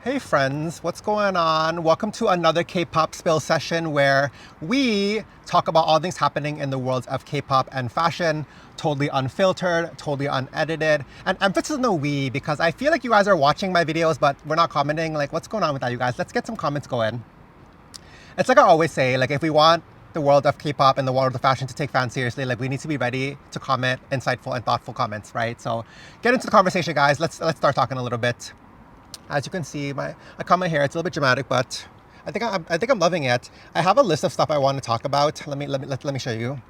Hey friends, what's going on? Welcome to another K-pop spill session where we talk about all things happening in the worlds of K-pop and fashion, totally unfiltered, totally unedited, and emphasis on the we because I feel like you guys are watching my videos but we're not commenting. Like, what's going on with that, you guys? Let's get some comments going. It's like I always say, like if we want the world of K-pop and the world of fashion to take fans seriously, like we need to be ready to comment insightful and thoughtful comments, right? So get into the conversation, guys. Let's start talking a little bit. As you can see, I comment here. It's a little bit dramatic, but I think I'm loving it. I have a list of stuff I want to talk about. Let me show you.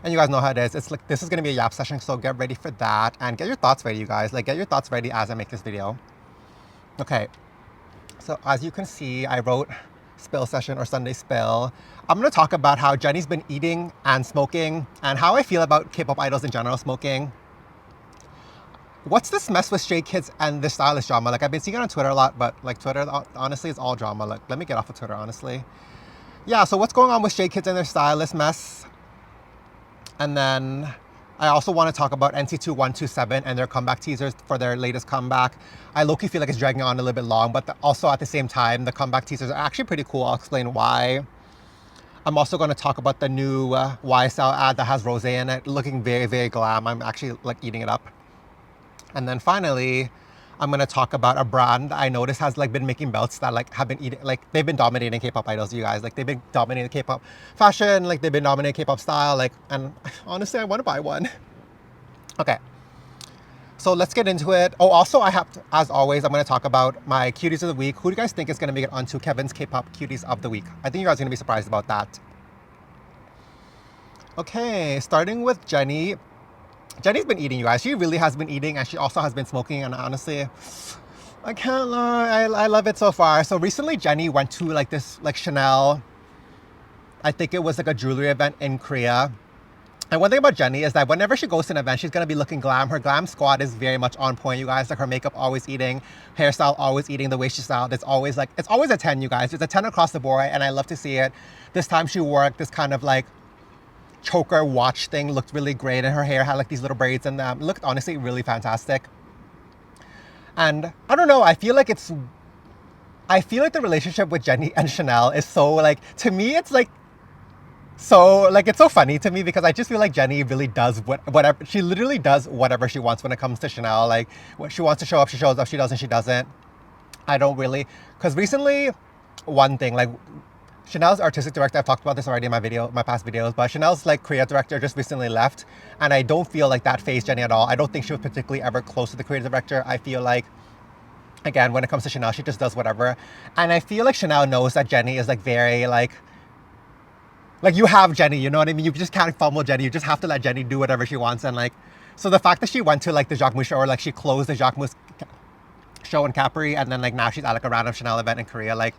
And you guys know how it is. It's like this is gonna be a yap session, so get ready for that and get your thoughts ready, you guys. Like get your thoughts ready as I make this video. Okay. So as you can see, I wrote spill session or Sunday spill. I'm gonna talk about how Jennie's been eating and smoking and how I feel about K-pop idols in general smoking. What's this mess with Stray Kids and the stylist drama? Like I've been seeing it on Twitter a lot, but like Twitter honestly is all drama. Like let me get off of Twitter, honestly. Yeah, so what's going on with Stray Kids and their stylist mess? And then I also want to talk about NC2127 and their comeback teasers for their latest comeback. I low-key feel like it's dragging on a little bit long, but also at the same time, the comeback teasers are actually pretty cool. I'll explain why. I'm also going to talk about the new YSL ad that has Rose in it, looking very, very glam. I'm actually like eating it up. And then finally, I'm gonna talk about a brand I noticed has like been making belts that like have been eating, like they've been dominating K-pop idols, you guys. Like they've been dominating K-pop fashion, like they've been dominating K-pop style, like, and honestly, I want to buy one. Okay, so let's get into it. Oh, also I have to, as always, I'm gonna talk about my cuties of the week. Who do you guys think is gonna make it onto Kevin's K-pop cuties of the week? I think you guys are gonna be surprised about that. Okay, starting with Jennie. Jennie's been eating, you guys. She really has been eating and she also has been smoking, and honestly, I can't lie, I love it so far. So recently Jennie went to like this like Chanel, I think it was like a jewelry event in Korea. And one thing about Jennie is that whenever she goes to an event, she's gonna be looking glam. Her glam squad is very much on point, you guys. Like her makeup always eating, hairstyle always eating, the way she styled, it's always a 10, you guys. It's a 10 across the board and I love to see it. This time she wore this kind of like choker watch thing, looked really great, and her hair had like these little braids and looked honestly really fantastic. And I don't know, I feel like the relationship with Jennie and Chanel is so like, to me it's like so like it's so funny to me because I just feel like Jennie really does whatever she literally does whatever she wants when it comes to Chanel. Like when she wants to show up, she shows up. She doesn't, she doesn't. I don't really, because recently one thing, like Chanel's artistic director, I've talked about this already in my past videos, but Chanel's like creative director just recently left, and I don't feel like that phased Jennie at all. I don't think she was particularly ever close to the creative director. I feel like, again, when it comes to Chanel, she just does whatever. And I feel like Chanel knows that Jennie is like very like you have Jennie, you know what I mean? You just can't fumble Jennie. You just have to let Jennie do whatever she wants. And like, so the fact that she went to like the Jacquemus show, or like she closed the Jacquemus show in Capri, and then like now she's at like a random Chanel event in Korea, like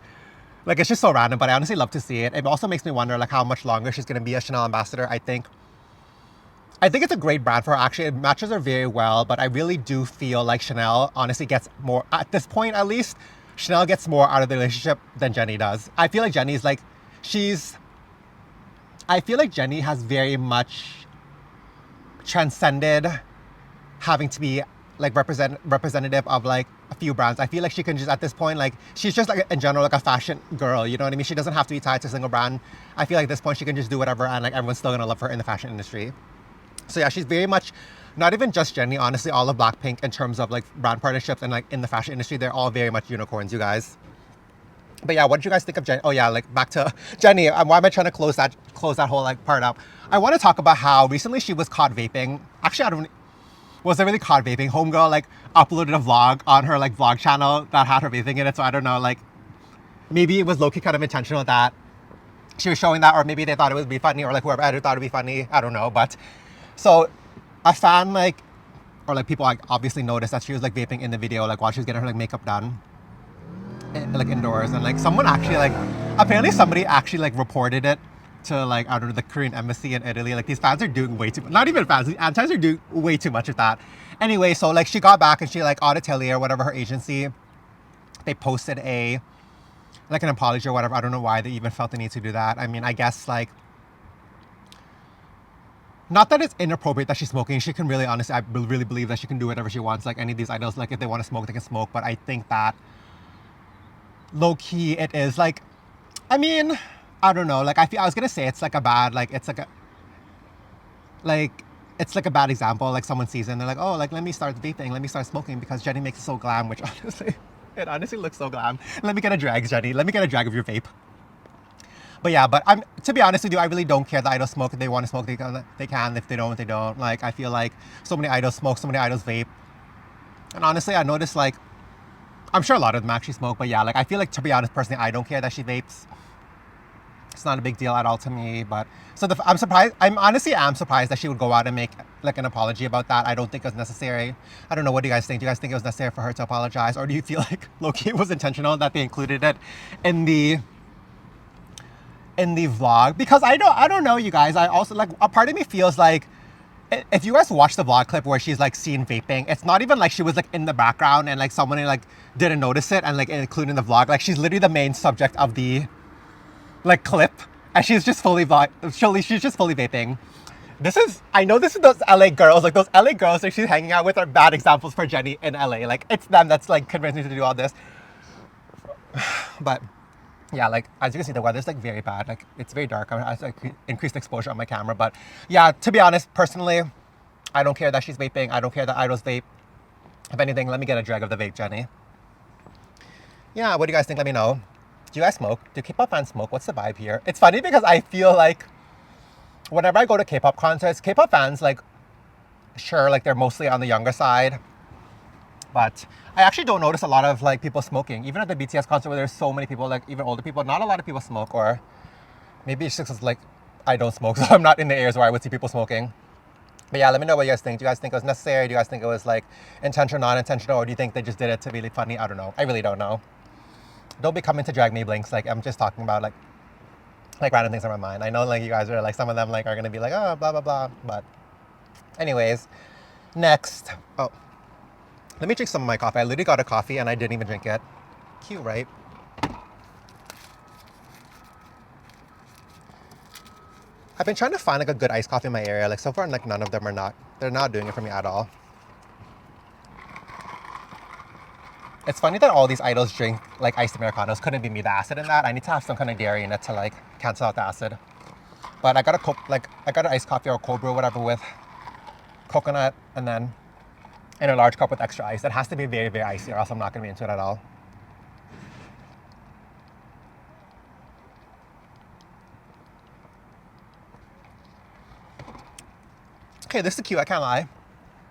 it's just so random, but I honestly love to see it. It also makes me wonder like how much longer she's going to be a Chanel ambassador. I think it's a great brand for her. Actually, it matches her very well, but I really do feel like Chanel honestly gets more, at this point at least, Chanel gets more out of the relationship than Jennie does. I feel like Jennie's like, I feel like Jennie has very much transcended having to be like representative of like a few brands. I feel like she can just, at this point, like she's just like in general like a fashion girl, you know what I mean? She doesn't have to be tied to a single brand. I feel like at this point she can just do whatever and like everyone's still gonna love her in the fashion industry. So yeah, she's very much, not even just Jennie, honestly, all of Blackpink in terms of like brand partnerships and like in the fashion industry, they're all very much unicorns, you guys. But yeah, what did you guys think of Jennie? Oh yeah, like back to Jennie. Why am I trying to close that whole like part up? I want to talk about how recently she was caught vaping. Actually, wasn't really caught vaping. Homegirl like uploaded a vlog on her like vlog channel that had her vaping in it. So I don't know, like maybe it was low-key kind of intentional that she was showing that, or maybe they thought it would be funny, or like whoever edited thought it would be funny. I don't know. But so a fan like, or like people like obviously noticed that she was like vaping in the video, like while she was getting her like makeup done, like indoors, and like someone actually like, apparently somebody actually like reported it to like, I don't know, the Korean embassy in Italy. Like these fans are doing way too, not even fans, the antis are doing way too much of that. Anyway, so like she got back and she like Ateez or whatever, her agency, they posted a like an apology or whatever. I don't know why they even felt the need to do that. I mean, I guess like not that it's inappropriate that she's smoking. She can really, honestly, I really believe that she can do whatever she wants. Like any of these idols, like if they want to smoke, they can smoke. But I think that low key, it is like, I mean, I don't know. Like I was gonna say it's like a bad, like it's like a, like it's like a bad example. Like someone sees it and they're like, oh, like let me start vaping, let me start smoking because Jennie makes it so glam. Which honestly, it honestly looks so glam. Let me get a drag, Jennie. Let me get a drag of your vape. But yeah, but to be honest with you, I really don't care that idols smoke. If they want to smoke, they can. If they don't, they don't. Like, I feel like so many idols smoke, so many idols vape. And honestly, I noticed, like, I'm sure a lot of them actually smoke, but yeah, like, I feel like, to be honest, personally, I don't care that she vapes. It's not a big deal at all to me, but... So I'm surprised, I'm surprised that she would go out and make, like, an apology about that. I don't think it was necessary. I don't know, what do you guys think? Do you guys think it was necessary for her to apologize? Or do you feel like, low-key, it was intentional that they included it in the vlog? Because I don't know, you guys. I also, like, a part of me feels like if you guys watch the vlog clip where she's like seen vaping, it's not even like she was like in the background and like someone like didn't notice it and like included in the vlog. Like she's literally the main subject of the like clip and she's just fully she's just fully vaping. I know this is those LA girls, like those LA girls that she's hanging out with are bad examples for Jennie in LA. Like it's them that's like convincing me to do all this. But yeah, like as you can see, the weather's like very bad. Like it's very dark. I have like increased exposure on my camera. But yeah, to be honest, personally, I don't care that she's vaping. I don't care that idols vape. If anything, let me get a drag of the vape, Jennie. Yeah, what do you guys think? Let me know. Do you guys smoke? Do K-pop fans smoke? What's the vibe here? It's funny because I feel like whenever I go to K-pop concerts, K-pop fans, like, sure, like they're mostly on the younger side. But I actually don't notice a lot of like people smoking. Even at the BTS concert where there's so many people, like even older people, not a lot of people smoke. Or maybe it's just like I don't smoke, so I'm not in the areas where I would see people smoking. But yeah, let me know what you guys think. Do you guys think it was necessary? Do you guys think it was like intentional, non-intentional? Or do you think they just did it to be really funny? I don't know. I really don't know. Don't be coming to drag me blinks. Like I'm just talking about like random things on my mind. I know like you guys are like, some of them like are gonna be like, oh, blah, blah, blah. But anyways, next. Oh. Let me drink some of my coffee. I literally got a coffee and I didn't even drink it. Cute, right? I've been trying to find like a good iced coffee in my area. Like so far, like none of them they're not doing it for me at all. It's funny that all these idols drink like iced Americanos. Couldn't be me, the acid in that. I need to have some kind of dairy in it to like cancel out the acid. But I got an iced coffee or a cold brew, whatever, with coconut and then in a large cup with extra ice. It has to be very, very icy or else I'm not going to be into it at all. Okay, this is cute, I can't lie.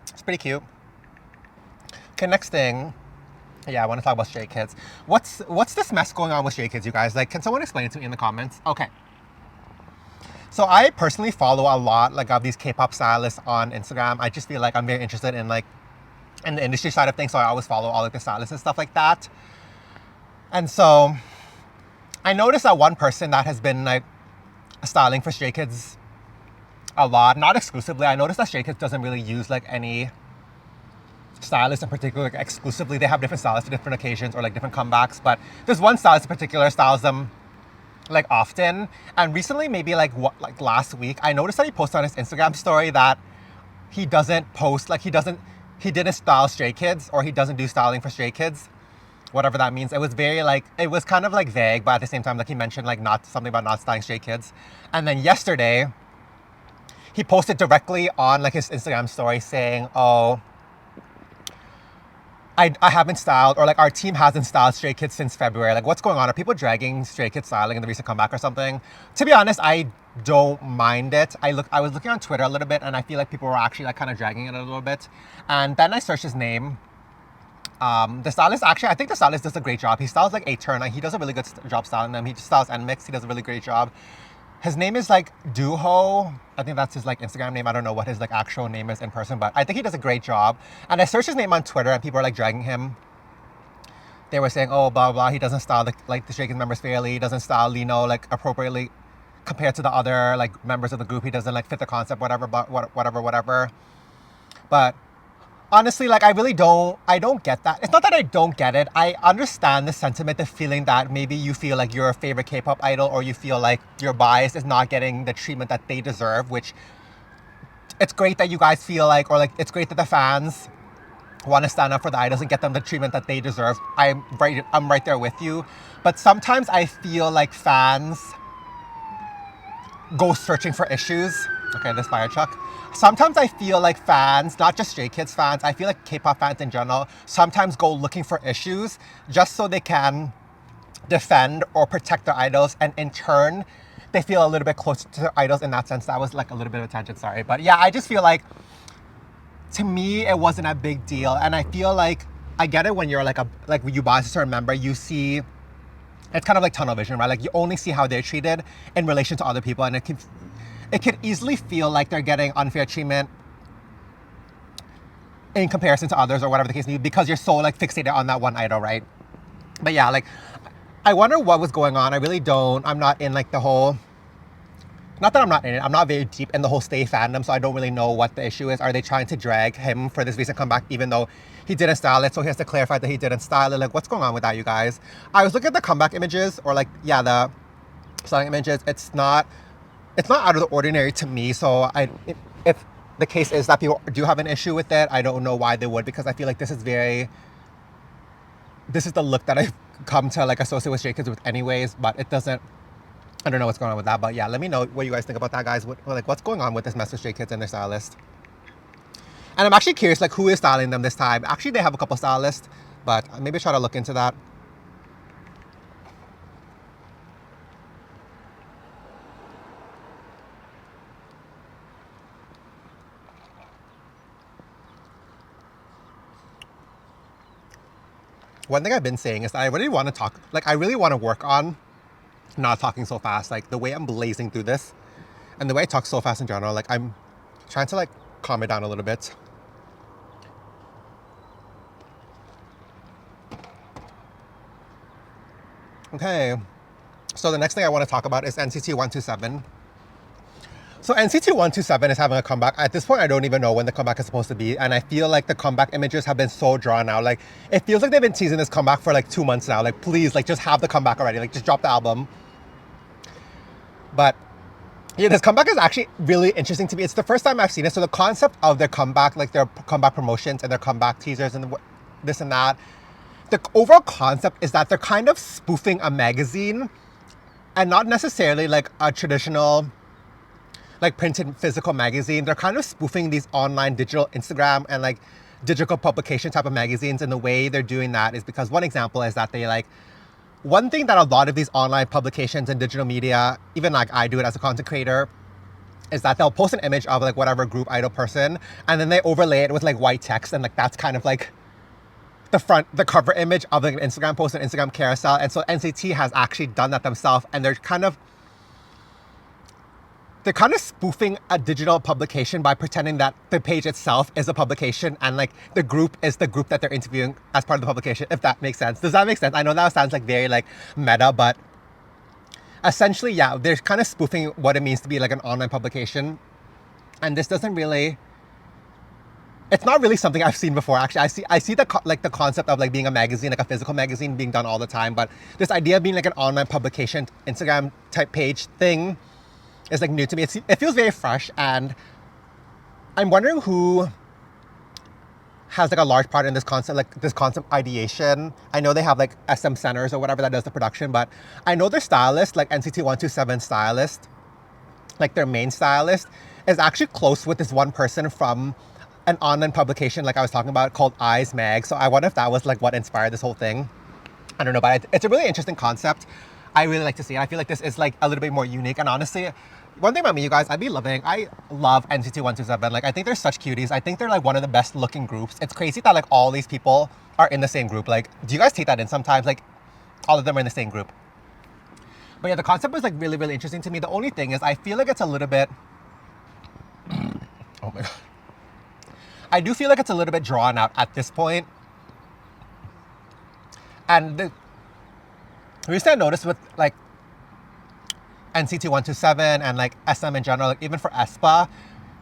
It's pretty cute. Okay, next thing. Yeah, I want to talk about Stray Kids. What's this mess going on with Stray Kids, you guys? Like, can someone explain it to me in the comments? Okay. So I personally follow a lot like of these K-pop stylists on Instagram. I just feel like I'm very interested in like in the industry side of things, so I always follow all like the stylists and stuff like that. And so I noticed that one person that has been like styling for Stray Kids a lot, not exclusively. I noticed that Stray Kids doesn't really use like any stylists in particular like, exclusively. They have different stylists for different occasions or like different comebacks, but there's one stylist in particular styles them like often. And recently, maybe like last week, I noticed that he posted on his Instagram story that he doesn't post, like he didn't style Stray Kids, or he doesn't do styling for Stray Kids, whatever that means. It was very like, it was kind of like vague, but at the same time, like he mentioned like not something about not styling Stray Kids. And then yesterday, he posted directly on like his Instagram story saying, oh, I haven't styled, or like our team hasn't styled Stray Kids since February. Like what's going on? Are people dragging Stray Kids styling in the recent comeback or something? To be honest, I don't mind it. I was looking on Twitter a little bit and I feel like people were actually like kind of dragging it a little bit. And then I searched his name. The stylist, actually, I think the stylist does a great job. He styles like Ateez. He does a really good job styling them. He just styles NMIX. He does a really great job. His name is like Duho. I think that's his like Instagram name. I don't know what his like actual name is in person, but I think he does a great job. And I searched his name on Twitter and people are like dragging him. They were saying, oh, blah, blah, he doesn't style the Stray Kids members fairly. He doesn't style Lino like appropriately compared to the other like members of the group. He doesn't like fit the concept, whatever, but whatever. But honestly, like I don't get that. It's not that I don't get it. I understand the sentiment, the feeling that maybe you feel like your favorite K-pop idol, or you feel like your bias is not getting the treatment that they deserve, which it's great that you guys feel like, or like, it's great that the fans want to stand up for the idols and get them the treatment that they deserve. I'm right there with you. But sometimes I feel like fans go searching for issues. Okay, this fire truck. Sometimes I feel like fans, not just Stray Kids fans, I feel like K-pop fans in general, sometimes go looking for issues just so they can defend or protect their idols, and in turn, they feel a little bit closer to their idols in that sense. That was like a little bit of a tangent, sorry. But yeah, I just feel like, to me, it wasn't a big deal. And I feel like, I get it when you're like you buy a certain member, you see, it's kind of like tunnel vision, right? Like you only see how they're treated in relation to other people, and it could easily feel like they're getting unfair treatment in comparison to others or whatever the case may be, because you're so like fixated on that one idol, right? But yeah, like, I wonder what was going on. I really don't. I'm not in like the whole, not that I'm not in it, I'm not very deep in the whole Stay fandom, so I don't really know what the issue is. Are they trying to drag him for this recent comeback, even though he didn't style it, so he has to clarify that he didn't style it? Like, what's going on with that, you guys? I was looking at the comeback images, or like, yeah, the styling images. It's not out of the ordinary to me, so if the case is that people do have an issue with it, I don't know why they would, because I feel like this is the look that I've come to like associate with Stray Kids with anyways, but it doesn't, I don't know what's going on with that. But yeah, let me know what you guys think about that, guys. What's going on with this mess with Stray Kids and their stylist? And I'm actually curious, like, who is styling them this time? Actually, they have a couple stylists, but maybe try to look into that. One thing I've been saying is that I really want to talk, like, I really want to work on not talking so fast. Like, the way I'm blazing through this and the way I talk so fast in general, like, I'm trying to, like, calm it down a little bit. Okay, so the next thing I want to talk about is NCT 127. So NCT 127 is having a comeback. At this point, I don't even know when the comeback is supposed to be. And I feel like the comeback images have been so drawn out. Like, it feels like they've been teasing this comeback for like 2 months now. Like, please, like, just have the comeback already. Like, just drop the album. But yeah, this comeback is actually really interesting to me. It's the first time I've seen it. So the concept of their comeback, like their comeback promotions and their comeback teasers and this and that, the overall concept is that they're kind of spoofing a magazine, and not necessarily like a traditional like printed physical magazine. They're kind of spoofing these online digital Instagram and like digital publication type of magazines. And the way they're doing that is because one example is that they like, one thing that a lot of these online publications and digital media, even like I do it as a content creator, is that they'll post an image of like whatever group idol person, and then they overlay it with like white text, and like that's kind of like the cover image of like an Instagram post, an Instagram carousel. And so NCT has actually done that themselves, and they're kind of spoofing a digital publication by pretending that the page itself is a publication, and like the group is the group that they're interviewing as part of the publication, if that makes sense. Does that make sense? I know that sounds like very like meta, but essentially, yeah, they're kind of spoofing what it means to be like an online publication. And this doesn't really, it's not really something I've seen before. Actually, I see the concept of like being a magazine, like a physical magazine being done all the time, but this idea of being like an online publication, Instagram type page thing is like new to me. It feels very fresh, and I'm wondering who has like a large part in this concept, like this concept ideation. I know they have like SM Centers or whatever that does the production, but I know their stylist, like NCT 127 stylist, like their main stylist, is actually close with this one person from an online publication like I was talking about called Eyes Mag. So I wonder if that was like what inspired this whole thing. I don't know, but it's a really interesting concept. I really like to see it. I feel like this is like a little bit more unique. And honestly, one thing about me, you guys, I love NCT 127. Like, I think they're such cuties. I think they're like one of the best looking groups. It's crazy that like all these people are in the same group. Like, do you guys take that in sometimes? Like, all of them are in the same group. But yeah, the concept was like really, really interesting to me. The only thing is I feel like it's a little bit, oh my God. I do feel like it's a little bit drawn out at this point. And the reason I noticed with like NCT 127 and like SM in general, like even for aespa,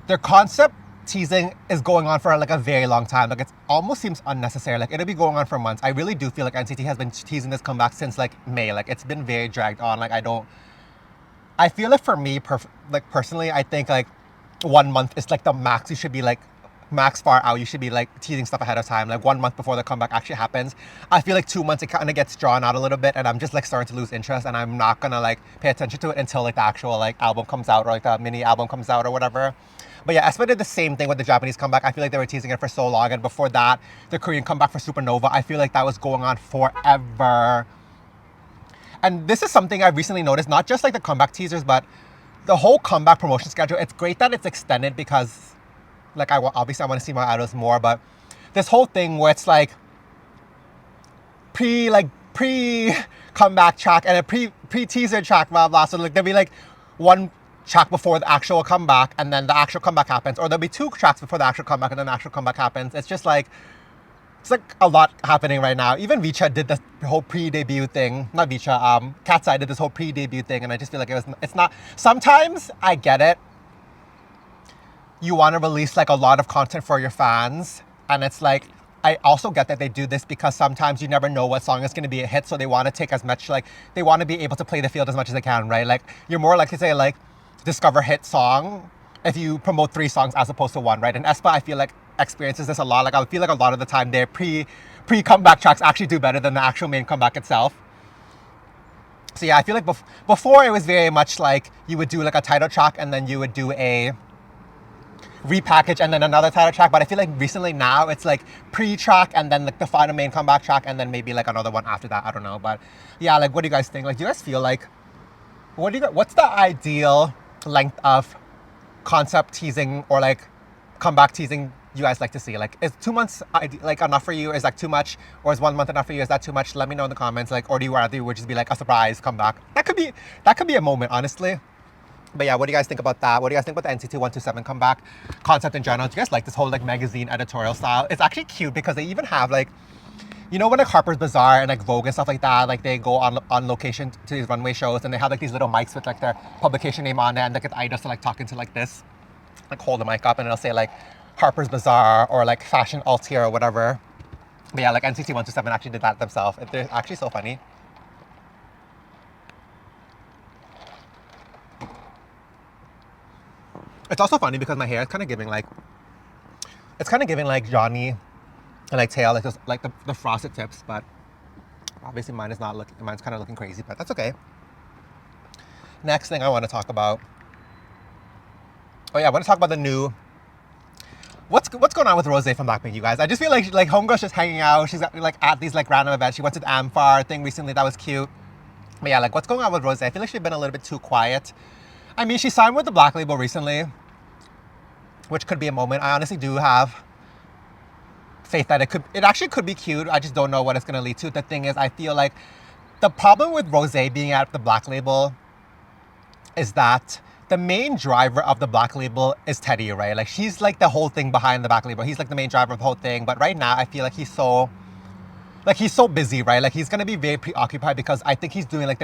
their concept teasing is going on for like a very long time. Like, it almost seems unnecessary. Like, it'll be going on for months. I really do feel like NCT has been teasing this comeback since like May. Like, it's been very dragged on. Like, I feel like for me, personally, I think like 1 month is like the max. You should be like max far out. You should be like teasing stuff ahead of time, like 1 month before the comeback actually happens. I feel like 2 months it kind of gets drawn out a little bit, and I'm just like starting to lose interest, and I'm not gonna like pay attention to it until like the actual like album comes out, or like the mini album comes out or whatever. But yeah, aespa did the same thing with the Japanese comeback. I feel like they were teasing it for so long, and before that, the Korean comeback for Supernova, I feel like that was going on forever. And this is something I've recently noticed, not just like the comeback teasers, but the whole comeback promotion schedule. It's great that it's extended because like obviously I want to see my idols more, but this whole thing where it's like pre comeback track and a pre teaser track, blah blah. So like there'll be like one track before the actual comeback, and then the actual comeback happens, or there'll be 2 tracks before the actual comeback, and then the actual comeback happens. It's just like it's like a lot happening right now. Even Vicha did this whole pre-debut thing. Not Vicha, Cat's Eye did this whole pre-debut thing, and I just feel like it's not. Sometimes I get it. You want to release like a lot of content for your fans, and it's like I also get that they do this because sometimes you never know what song is going to be a hit, so they want to take as much, like they want to be able to play the field as much as they can, right? Like you're more likely to say like discover hit song if you promote 3 songs as opposed to 1, right? And aespa, I feel like experiences this a lot. Like I feel like a lot of the time their pre comeback tracks actually do better than the actual main comeback itself. So yeah, I feel like before it was very much like you would do like a title track and then you would do a repackage and then another title track, but I feel like recently now it's like pre-track and then like the final main comeback track and then maybe like another one after that. I don't know, but yeah, like what do you guys think? Like do you guys feel like what's the ideal length of concept teasing or like comeback teasing you guys like to see? Like is 2 months like enough for you? Is like too much? Or is 1 month enough for you? Is that too much? Let me know in the comments. Like, or do you rather would just be like a surprise comeback? That could be a moment, honestly. But yeah, what do you guys think about that? What do you guys think about the NCT 127 comeback concept in general? Do you guys like this whole like magazine editorial style? It's actually cute because they even have like, you know, when like Harper's Bazaar and like Vogue and stuff like that, like they go on location to these runway shows and they have like these little mics with like their publication name on it, and they get idols to like talk into like this, like hold the mic up and it'll say like Harper's Bazaar or like FashionULT here or whatever. But yeah, like NCT 127 actually did that themselves. They're actually so funny. It's also funny because my hair is kind of giving like, it's kind of giving like Johnny and like tail, like those, like the frosted tips, but obviously mine's kind of looking crazy, but that's okay. Next thing I want to talk about. Oh yeah, I want to talk about the new, what's going on with Rose from Blackpink, you guys? I just feel like homegirl's just hanging out. She's like at these like random events. She went to the Amphar thing recently, that was cute. But yeah, like what's going on with Rose? I feel like she's been a little bit too quiet. I mean, she signed with the Black label recently, which could be a moment. I honestly do have faith that it actually could be cute. I just don't know what it's gonna lead to. The thing is, I feel like the problem with Rose being at the Black label is that the main driver of the Black label is Teddy, right? Like she's like the whole thing behind the Black label. He's like the main driver of the whole thing. But right now, I feel like he's so busy, right? Like he's gonna be very preoccupied because I think he's doing like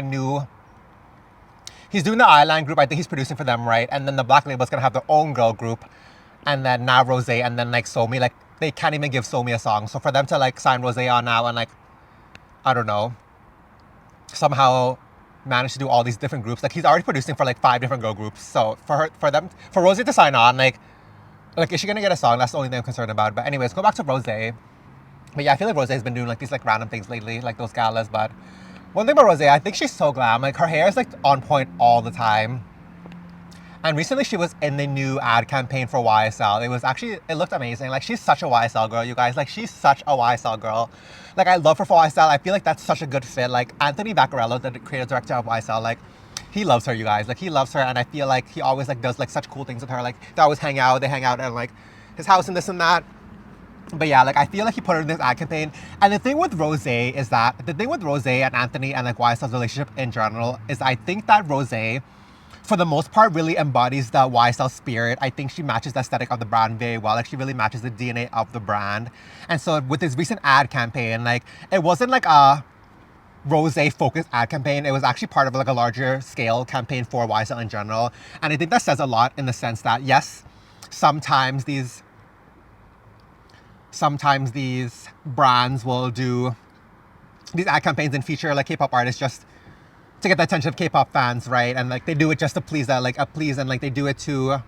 he's doing the Eyeline group. I think he's producing for them, right? And then the Black label is gonna have their own girl group, and then now Rose, and then like Somi. Like they can't even give Somi a song. So for them to like sign Rose on now and like, I don't know, somehow manage to do all these different groups. Like he's already producing for like 5 different girl groups. So for Rose to sign on, like is she gonna get a song? That's the only thing I'm concerned about. But anyways, go back to Rose. But yeah, I feel like Rose has been doing like these like random things lately, like those galas. But one thing about Rose, I think she's so glam. Like her hair is like on point all the time. And recently she was in the new ad campaign for YSL. It looked amazing. Like she's such a YSL girl, you guys. Like she's such a YSL girl. Like I love her for YSL. I feel like that's such a good fit. Like Anthony Vaccarello, the creative director of YSL, like he loves her, you guys. Like he loves her, and I feel like he always like does like such cool things with her. Like they always hang out. They hang out at like his house and this and that. But yeah, like I feel like he put her in this ad campaign. And the thing with Rose and Anthony and like YSL's relationship in general is I think that Rose, for the most part, really embodies the YSL spirit. I think she matches the aesthetic of the brand very well. Like she really matches the DNA of the brand. And so with this recent ad campaign, like it wasn't like a Rose focused ad campaign. It was actually part of like a larger scale campaign for YSL in general. And I think that says a lot in the sense that yes, sometimes these brands will do these ad campaigns and feature like K-pop artists just to get the attention of K-pop fans, right? And like they do it just to please and like they do it to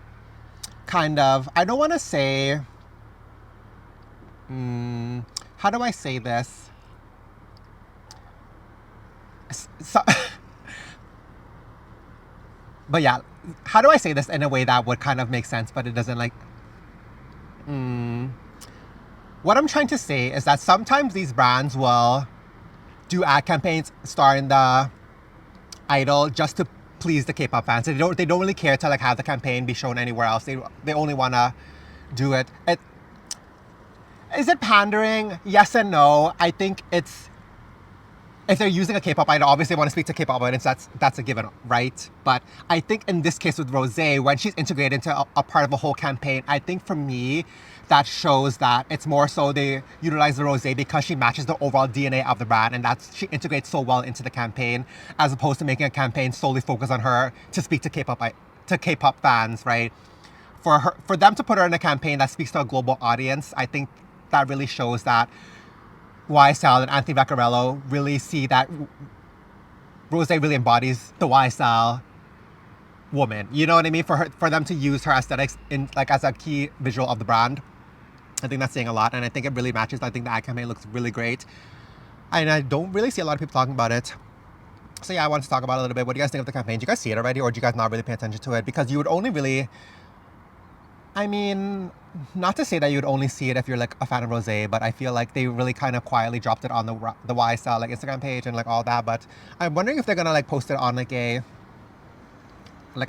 kind of, I don't want to say, how do I say this? So, but yeah, how do I say this in a way that would kind of make sense, but it doesn't like, what I'm trying to say is that sometimes these brands will do ad campaigns starring the idol just to please the K-pop fans. They don't really care to like have the campaign be shown anywhere else. They only wanna do it. Is it pandering? Yes and no. I think it's, if they're using a K-pop idol, obviously they want to speak to K-pop audience. That's a given, right? But I think in this case with Rose, when she's integrated into a part of a whole campaign, I think for me, that shows that it's more so they utilize the Rose because she matches the overall DNA of the brand, and she integrates so well into the campaign, as opposed to making a campaign solely focused on her to speak to K-pop fans, right? For them to put her in a campaign that speaks to a global audience, I think that really shows that YSL and Anthony Vaccarello really see that Rose really embodies the YSL woman. You know what I mean? For them to use her aesthetics in like as a key visual of the brand, I think that's saying a lot, and I think it really matches. I think the ad campaign looks really great, and I don't really see a lot of people talking about it. So yeah, I wanted to talk about it a little bit. What do you guys think of the campaign? Do you guys see it already, or do you guys not really pay attention to it? Because you would only really, I mean, not to say that you'd only see it if you're like a fan of Rose, but I feel like they really kind of quietly dropped it on the YSL like Instagram page and like all that. But I'm wondering if they're gonna like post it on like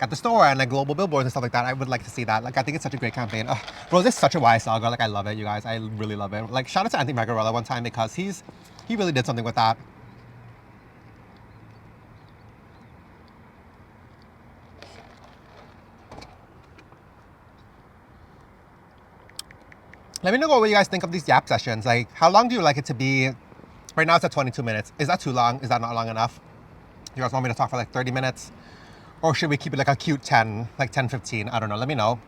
at the store and like global billboards and stuff like that. I would like to see that. Like, I think it's such a great campaign. Ugh, Rose is such a YSL girl. Like, I love it, you guys. I really love it. Like, shout out to Anthony Vaccarello one time because he really did something with that. Let me know what you guys think of these Yap sessions. Like, how long do you like it to be? Right now it's at 22 minutes. Is that too long? Is that not long enough? You guys want me to talk for like 30 minutes? Or should we keep it like a cute 10, like 10, 15? I don't know. Let me know.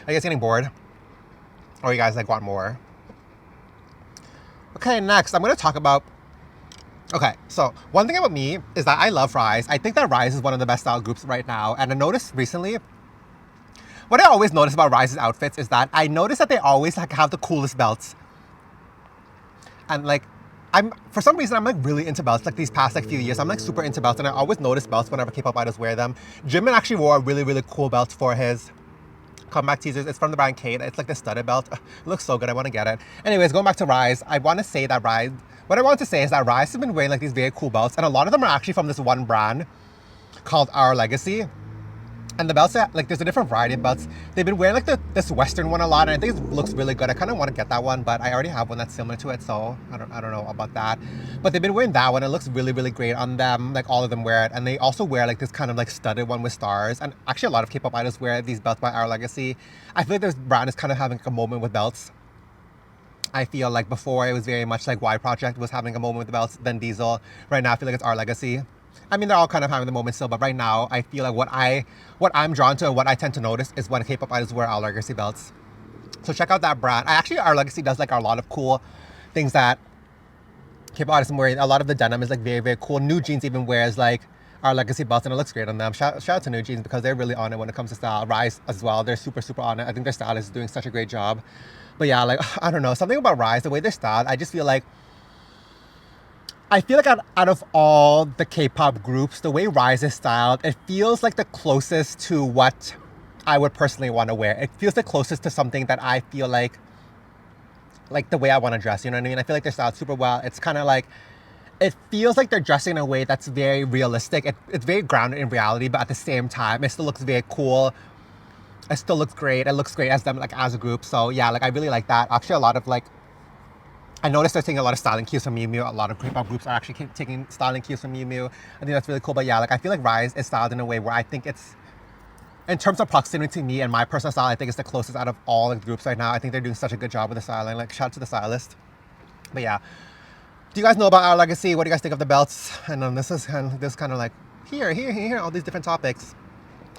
Are you guys getting bored? Or you guys like want more? Okay, next I'm going to talk about... Okay, so one thing about me is that I love Rise. I think that Rise is one of the best style groups right now. And I noticed recently... What I always notice about Rise's outfits is that I notice that they always like have the coolest belts. And like... for some reason, I'm like really into belts. Like these past like few years, I'm like super into belts, and I always notice belts whenever K-pop idols wear them. Jimin actually wore a really, really cool belt for his comeback teasers. It's from the brand Kate. It's like the studded belt. Ugh, it looks so good. I want to get it. Anyways, going back to Rise, I want to say that what I want to say is that Rise has been wearing like these very cool belts, and a lot of them are actually from this one brand called Our Legacy. And the belts, like there's a different variety of belts. They've been wearing like this Western one a lot, and I think it looks really good. I kind of want to get that one, but I already have one that's similar to it, so I don't know about that. But they've been wearing that one. It looks really, really great on them. Like all of them wear it, and they also wear like this kind of like studded one with stars. And actually, a lot of K-pop idols wear these belts by Our Legacy. I feel like this brand is kind of having like a moment with belts. I feel like before it was very much like Y Project was having a moment with the belts, then Diesel. Right now, I feel like it's Our Legacy. I mean, they're all kind of having the moment still, but right now, I feel like what I'm drawn to and what I tend to notice is when K-pop idols wear Our Legacy belts. So check out that brand. Actually, Our Legacy does like a lot of cool things that K-pop idols are wearing. A lot of the denim is like very, very cool. New Jeans even wears like Our Legacy belts, and it looks great on them. Shout out to New Jeans because they're really on it when it comes to style. Rise as well. They're super, super on it. I think their stylist is doing such a great job. But yeah, like, I don't know. Something about Rise, the way they're styled, I just feel like out of all the K-pop groups, the way Rise is styled, it feels like the closest to what I would personally want to wear. It feels the closest to something that I feel like the way I want to dress, you know what I mean? I feel like they're styled super well. It's kind of like, it feels like they're dressing in a way that's very realistic. It's very grounded in reality, but at the same time, it still looks very cool. It still looks great. It looks great as them, like as a group. So yeah, like I really like that. Actually, a lot of like, I noticed they're taking a lot of styling cues from Miu Miu. A lot of K-pop groups are actually taking styling cues from Miu Miu. I think that's really cool. But yeah, like I feel like Rise is styled in a way where I think it's, in terms of proximity to me and my personal style, I think it's the closest out of all the groups right now. I think they're doing such a good job with the styling. Like shout out to the stylist. But yeah, do you guys know about Our Legacy? What do you guys think of the belts? And this is kind of like here, all these different topics.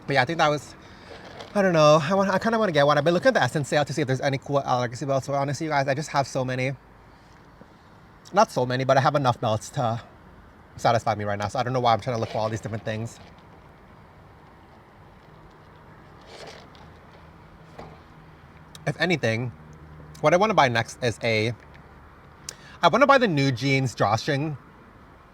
But yeah, I think that was, I don't know. I kind of want to get one. I've been looking at the Essence sale to see if there's any cool Our Legacy belts. So honestly, you guys, I just have so many. Not so many, but I have enough belts to satisfy me right now. So I don't know why I'm trying to look for all these different things. if anything, what I want to buy next is I want to buy the New Jeans drawstring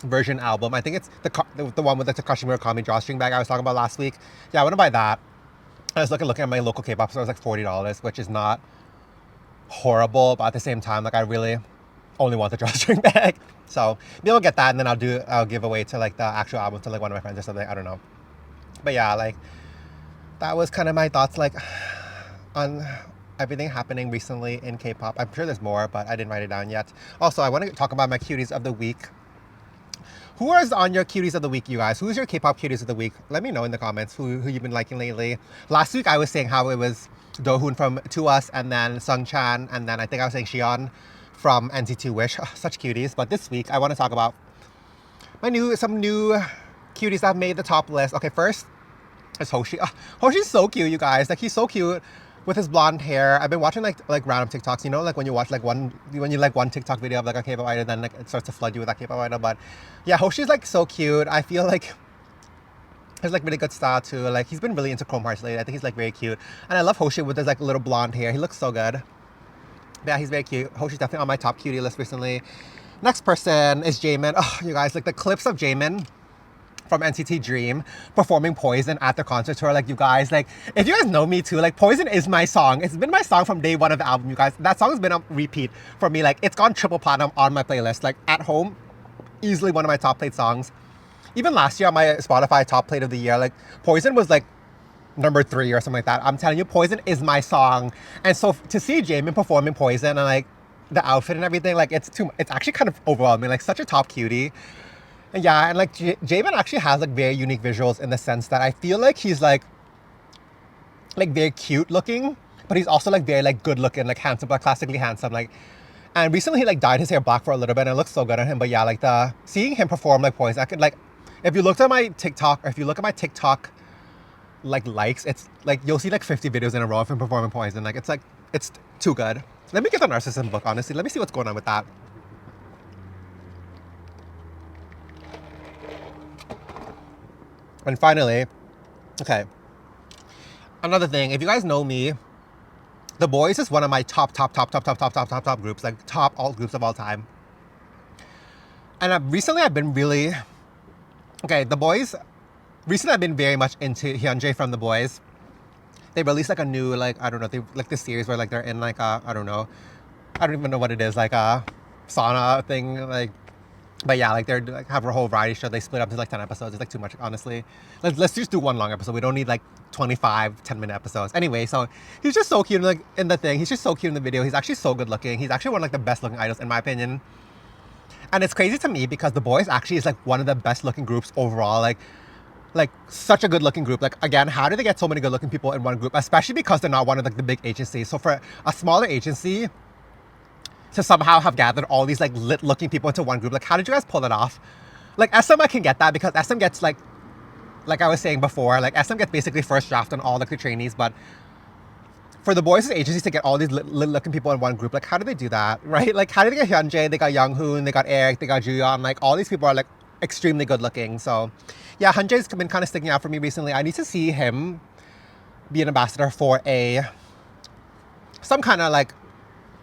version album. I think it's the one with the Takashi Murakami drawstring bag I was talking about last week. Yeah, I want to buy that. I was looking at my local K-pop store. It was like $40, which is not horrible, but at the same time, like I really only want the drawstring bag. So maybe I'll get that, and then I'll give away to like the actual album to like one of my friends or something. I don't know. But yeah, like that was kind of my thoughts like on everything happening recently in K-pop. I'm sure there's more, but I didn't write it down yet. Also, I want to talk about my cuties of the week. Who is on your cuties of the week, you guys? Who's your K-pop cuties of the week? Let me know in the comments who you've been liking lately. Last week, I was saying how it was Dohoon from To Us, and then Sungchan, and then I think I was saying Xion from NCT Wish. Oh, such cuties. But this week, I want to talk about some new cuties that have made the top list. Okay, first is Hoshi. Oh, Hoshi's so cute, you guys. Like, he's so cute with his blonde hair. I've been watching like random TikToks, you know, like when you watch like one TikTok video of like a K-pop idol, then like it starts to flood you with that K-pop idol. But yeah, Hoshi's like so cute. I feel like he's like really good style too. Like he's been really into chrome hearts lately. I think he's like very cute. And I love Hoshi with his like little blonde hair. He looks so good. But yeah, he's very cute. Hoshi's definitely on my top cutie list recently. Next person is Jaemin. Oh, you guys, like the clips of Jaemin from NCT Dream performing Poison at the concert tour. Like, you guys, like, if you guys know me too, like, Poison is my song. It's been my song from day one of the album, you guys. That song has been on repeat for me. Like, it's gone triple platinum on my playlist. Like, at home, easily one of my top played songs. Even last year on my Spotify top played of the year, like, Poison was like number 3 or something like that. I'm telling you, Poison is my song. And so to see Jaemin performing Poison and like the outfit and everything, like, it's actually kind of overwhelming. Like, such a top cutie. And yeah, and like Jaemin actually has like very unique visuals in the sense that I feel like he's like very cute looking, but he's also like very like good looking, like handsome, but classically handsome. Like, and recently he like dyed his hair black for a little bit and it looks so good on him. But yeah, like seeing him perform like Poison, I could like, if you looked at my TikTok, or if you look at my TikTok like likes, it's like you'll see like 50 videos in a row of him performing Poison. Like it's too good. Let me get the Narcissism book, honestly. Let me see what's going on with that. And finally, okay, another thing, if you guys know me, The Boys is one of my top groups, like top all groups of all time. And recently I've been really, okay, The Boys, recently I've been very much into Hyunjae from The Boys. They released like a new, like, I don't know, they like this series where like they're in like a, I don't even know what it is, like a sauna thing, like. But yeah, like they're like have a whole variety show. They split up into like 10 episodes. It's like too much, honestly. Let's just do one long episode. We don't need like 25 10-minute episodes. Anyway, so he's just so cute like in the thing. He's just so cute in the video. He's actually so good looking. He's actually one of like the best looking idols in my opinion. And it's crazy to me because The Boys actually is like one of the best looking groups overall. Like such a good looking group. Like, again, how do they get so many good looking people in one group? Especially because they're not one of like the big agencies. So for a smaller agency to somehow have gathered all these like lit looking people into one group, like how did you guys pull that off? Like SM, I can get that because SM gets like I was saying before, like SM gets basically first draft on all like the trainees, but for The Boys' agencies to get all these lit looking people in one group, like how do they do that, right? Like how did they get Hyunjae, they got Younghoon, they got Eric, they got Juyeon, like all these people are like extremely good looking. So yeah, Hyunjae's been kind of sticking out for me recently. I need to see him be an ambassador for some kind of like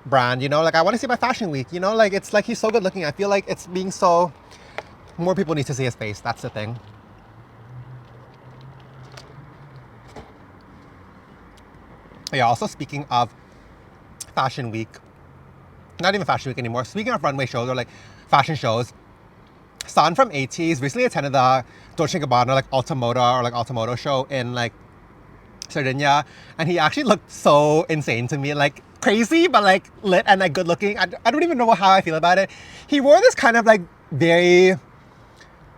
brand, you know, like I want to see by Fashion Week, you know, like it's like he's so good looking. I feel like it's being so, more people need to see his face. That's the thing. Yeah, also speaking of Fashion Week, not even Fashion Week anymore, speaking of runway shows or like fashion shows, San from Ateez recently attended the Dolce and Gabbana like Ultimoto show in like Sardinia, and he actually looked so insane to me, like crazy but like lit and like good looking. I don't even know how I feel about it. He wore this kind of like very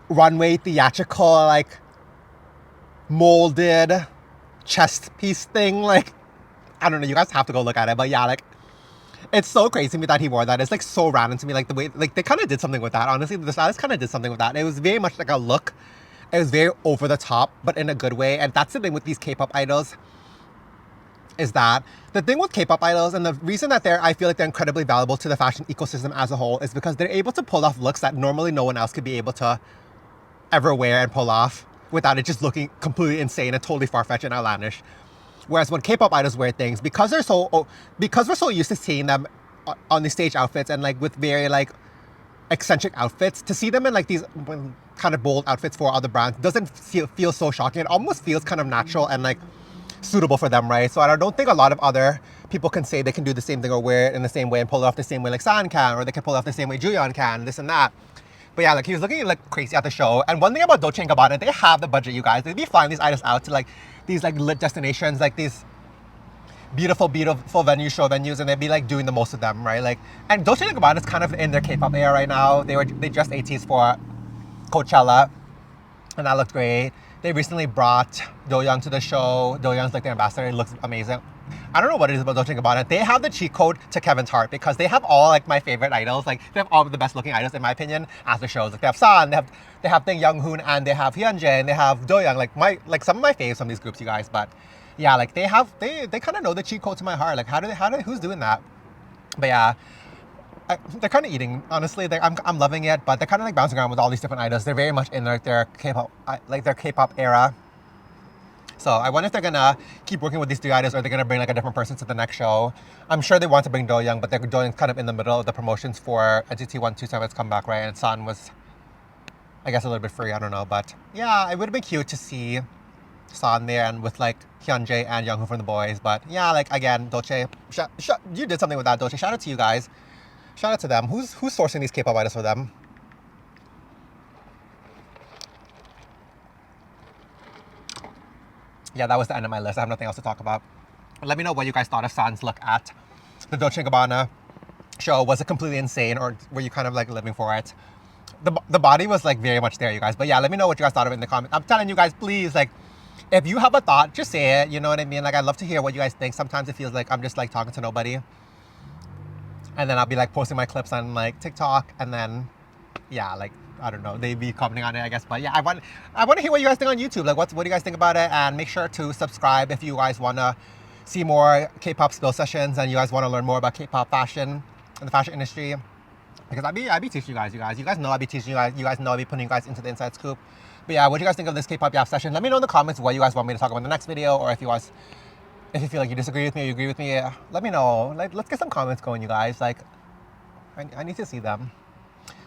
runway theatrical like molded chest piece thing. Like I don't know, you guys have to go look at it, but yeah, like it's so crazy to me that he wore that. It's like so random to me, like the way like they kind of did something with that. Honestly, the stylist kind of did something with that. It was very much like a look. It was very over the top, but in a good way. And that's the thing with these K-pop idols, is that the thing with K-pop idols, and the reason that I feel like they're incredibly valuable to the fashion ecosystem as a whole, is because they're able to pull off looks that normally no one else could be able to ever wear and pull off without it just looking completely insane and totally far-fetched and outlandish. Whereas when K-pop idols wear things, because we're so used to seeing them on the stage outfits and like with very like eccentric outfits, to see them in like these kind of bold outfits for other brands doesn't feel so shocking. It almost feels kind of natural and like suitable for them, right? So I don't think a lot of other people can say they can do the same thing or wear it in the same way and pull it off the same way like San can, or they can pull it off the same way Juyeon can, this and that. But yeah, like he was looking like crazy at the show. And one thing about Dolce and Gabbana, they have the budget, you guys. They'd be flying these idols out to like these like lit destinations, like these beautiful venue show venues, and they'd be like doing the most of them, right? Like, and Dolce and Gabbana is kind of in their K-pop era right now. They just Ateez for Coachella, and that looked great. They recently brought Do-young to the show. Do-young's like their ambassador. It looks amazing. I don't know what it is about Dolce and Gabbana. They have the cheat code to Kevin's heart because they have all like my favorite idols. Like they have all of the best looking idols in my opinion at the shows. Like they have San, they have Ding Young-hoon, and they have Hyunjae, and they have Do-young. Like some of my faves from these groups, you guys. But yeah, like they kind of know the cheat code to my heart. Like who's doing that? But yeah. They're kind of eating, honestly. I'm loving it, but they're kind of like bouncing around with all these different idols. They're very much in like their K-pop era. So I wonder if they're gonna keep working with these three idols, or they're gonna bring like a different person to the next show. I'm sure they want to bring Do-young, but they're doing kind of in the middle of the promotions for NCT 127's comeback, right? And San was, I guess, a little bit free. I don't know, but yeah, it would have been cute to see San there and with like Hyunjae and Young-hoon from the boys. But yeah, like again, Dolce, you did something with that, Dolce. Shout out to you guys. Shout out to them. Who's sourcing these K-pop idols for them? Yeah, that was the end of my list. I have nothing else to talk about. Let me know what you guys thought of San's look at the Dolce & Gabbana show. Was it completely insane, or were you kind of like living for it? The body was like very much there, you guys. But yeah, let me know what you guys thought of it in the comments. I'm telling you guys, please, like, if you have a thought, just say it. You know what I mean? Like, I'd love to hear what you guys think. Sometimes it feels like I'm just like talking to nobody. And then I'll be like posting my clips on like TikTok, and then yeah, like I don't know, they'd be commenting on it, I guess. But yeah, I want to hear what you guys think on YouTube. Like what do you guys think about it? And make sure to subscribe if you guys want to see more K-pop spill sessions and you guys want to learn more about K-pop fashion and the fashion industry. Because I'd be teaching you guys. You guys know I'd be teaching you guys. You guys know I'd be putting you guys into the inside scoop. But yeah, what do you guys think of this K-pop Yap session? Let me know in the comments what you guys want me to talk about in the next video, or if you feel like you disagree with me or you agree with me, let me know. Like, let's get some comments going, you guys. Like, I need to see them.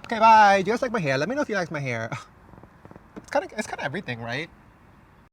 Okay, bye. Do you guys like my hair? Let me know if you like my hair. It's kind of everything, right?